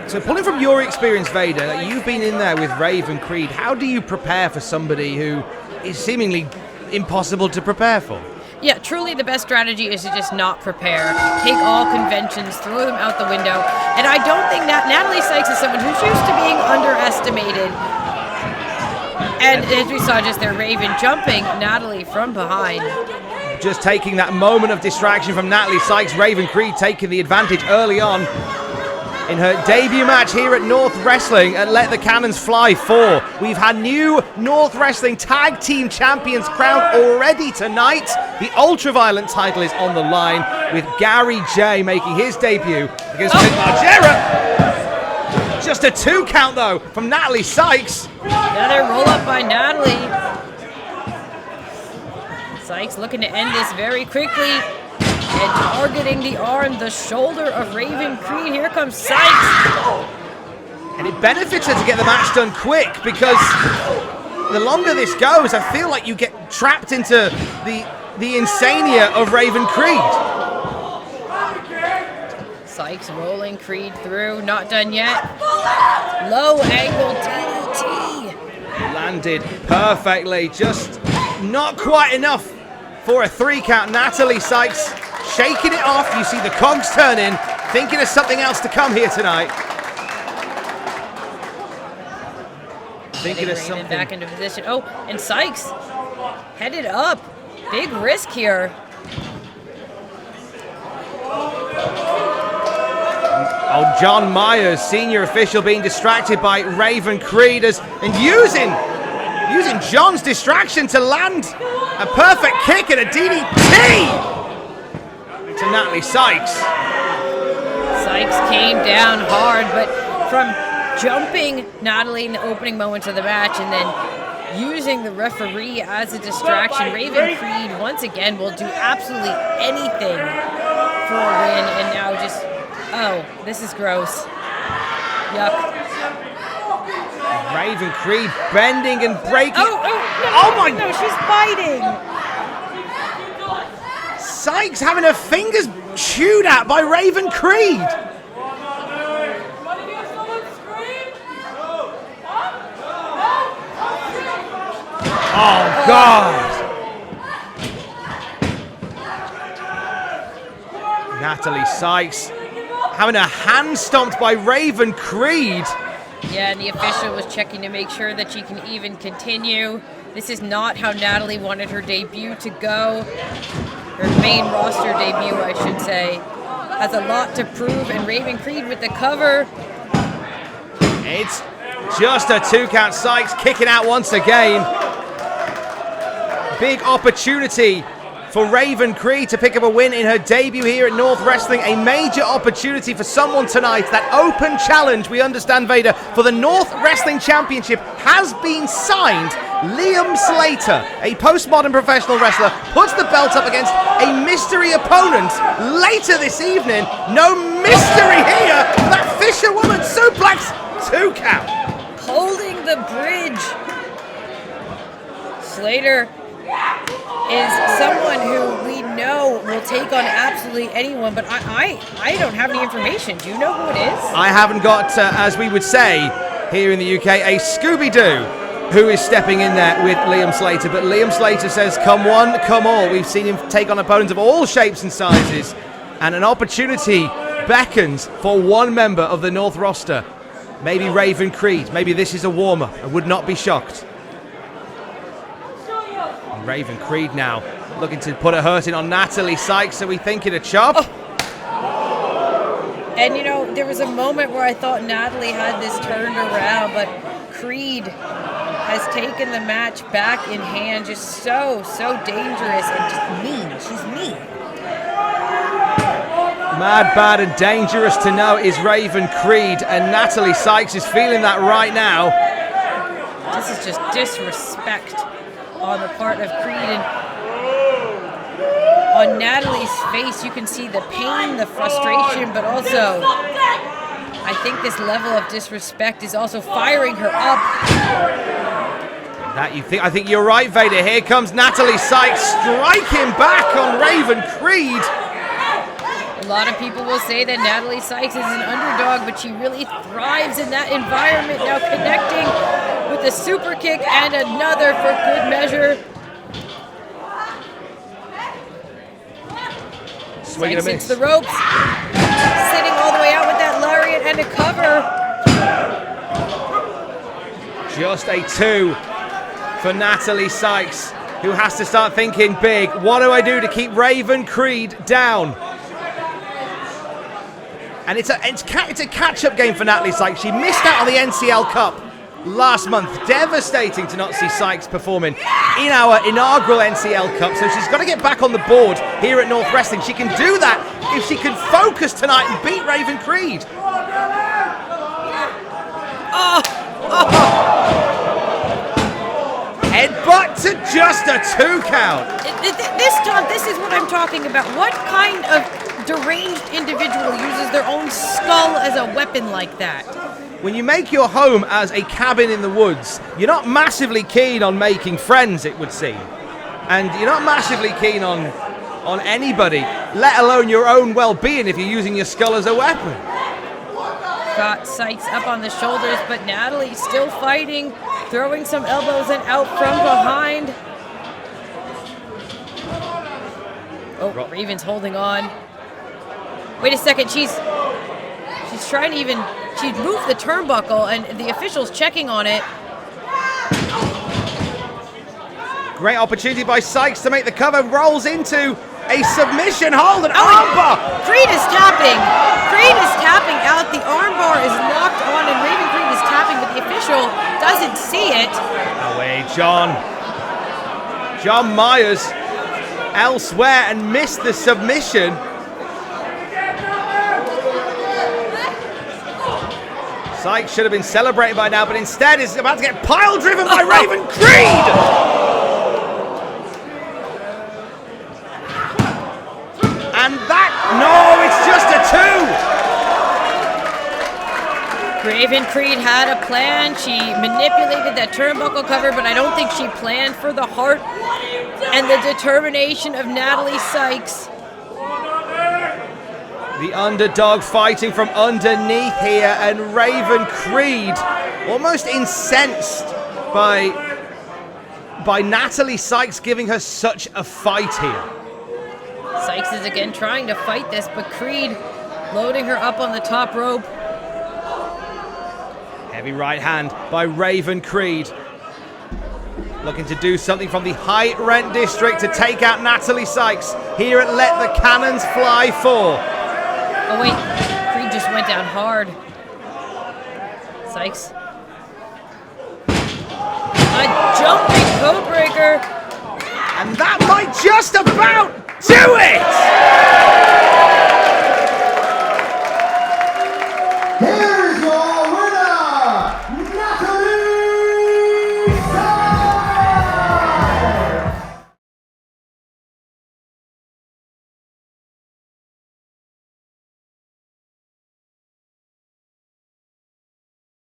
So pulling from your experience, Vader, like you've been in there with Raven Creed, how do you prepare for somebody who is seemingly impossible to prepare for? Yeah, truly the best strategy is to just not prepare. Take all conventions, throw them out the window. And I don't think that NATALIE SYKES is someone who's used to being underestimated. And as we saw just there, Raven jumping NATALIE from behind. Just taking that moment of distraction from NATALIE SYKES, Raven Creed taking the advantage early on in her debut match here at North Wrestling at Let the Cannons Fly 4. We've had new North Wrestling Tag Team Champions crowned already tonight. The Ultraviolent title is on the line with Gary J making his debut against Vic Margera. Just a 2 count though from NATALIE SYKES. Another roll up by NATALIE. SYKES looking to end this very quickly. And targeting the arm, the shoulder of Raven Creed. Here comes SYKES. And it benefits her to get the match done quick because the longer this goes, I feel like you get trapped into the insania of Raven Creed. SYKES rolling Creed through, not done yet. Low angle DDT. Landed perfectly, just not quite enough for a 3 count. NATALIE SYKES shaking it off. You see the cogs turning, thinking of something else to come here tonight. Thinking of something. Back into position. Oh, and SYKES headed up. Big risk here. Oh, John Myers, senior official, being distracted by Raven Creed and using John's distraction to land a perfect kick and a DDT to NATALIE SYKES. SYKES came down hard, but from jumping NATALIE in the opening moments of the match and then using the referee as a distraction, Raven Creed once again will do absolutely anything for a win. And now just, oh, this is gross. Yuck. Raven Creed bending and breaking. Oh my! No, she's biting. SYKES having her fingers chewed at by Raven Creed. Oh, God. NATALIE SYKES having a hand stomped by Raven Creed. Yeah, and the official was checking to make sure that she can even continue. This is not how NATALIE wanted her debut to go. Her main roster debut, I should say. Has a lot to prove, and Raven Creed with the cover. It's just a 2 count. SYKES kicking out once again. Big opportunity for Raven Creed to pick up a win in her debut here at North Wrestling. A major opportunity for someone tonight. That open challenge, we understand, Vader, for the North Wrestling Championship has been signed. Liam Slater, a postmodern professional wrestler, puts the belt up against a mystery opponent later this evening. No mystery here. That Fisherwoman suplex, 2 count. Holding the bridge. Slater is someone who we know will take on absolutely anyone, but I don't have any information. Do you know who it is? I haven't got, as we would say here in the UK, a Scooby-Doo who is stepping in there with Liam Slater. But Liam Slater says, come one, come all. We've seen him take on opponents of all shapes and sizes, and an opportunity beckons for one member of the North roster. Maybe Raven Creed. Maybe this is a warm-up. I would not be shocked. Raven Creed now looking to put a hurting on NATALIE SYKES. So we thinking a chop. Oh. And you know, there was a moment where I thought NATALIE had this turned around, but Creed has taken the match back in hand. Just so dangerous and just mean. She's mean. Mad, bad, and dangerous to know is Raven Creed, and NATALIE SYKES is feeling that right now. This is just disrespect on the part of Creed, and on NATALIE's face you can see the pain, the frustration, but also I think this level of disrespect is also firing her up. I think you're right, Vader. Here comes NATALIE SYKES striking back on Raven Creed. lot of people will say that NATALIE SYKES is an underdog, but she really thrives in that environment. Now connecting with a super kick and another for good measure. Swinging a SYKES hits miss. the ropes, sitting all the way out with that lariat and a cover. Just a 2 for NATALIE SYKES, who has to start thinking big. What do I do to keep Raven Creed down? And it's a catch-up game for NATALIE SYKES. She missed out on the NCL Cup last month. Devastating to not see SYKES performing in our inaugural NCL Cup. So she's got to get back on the board here at North Wrestling. She can do that if she can focus tonight and beat Raven Creed. Headbutt to just a 2 count. This is what I'm talking about. What kind of deranged individual uses their own skull as a weapon like that? When you make your home as a cabin in the woods, you're not massively keen on making friends, it would seem. And you're not massively keen on anybody, let alone your own well-being if you're using your skull as a weapon. Got SYKES up on the shoulders, but NATALIE still fighting, throwing some elbows and out from behind. Oh, Raven's holding on. Wait a second, she's trying to she's moved the turnbuckle and the official's checking on it. Great opportunity by SYKES to make the cover, rolls into a submission hold, an armbar. Creed is tapping. Creed is tapping out. The armbar is locked on and Raven Creed is tapping, but the official doesn't see it. Away, John Myers elsewhere and missed the submission. SYKES should have been celebrated by now, but instead is about to get pile driven by Raven Creed. And no, it's just a 2. Raven Creed had a plan. She manipulated that turnbuckle cover, but I don't think she planned for the heart and the determination of NATALIE SYKES. The underdog fighting from underneath here, and Raven Creed almost incensed by NATALIE SYKES giving her such a fight here. SYKES is again trying to fight this, but Creed loading her up on the top rope. Heavy right hand by Raven Creed. Looking to do something from the high rent district to take out NATALIE SYKES here at Let the Cannons Fly 4. Oh wait, Creed just went down hard. SYKES. A jumping code breaker. And that might just about do it!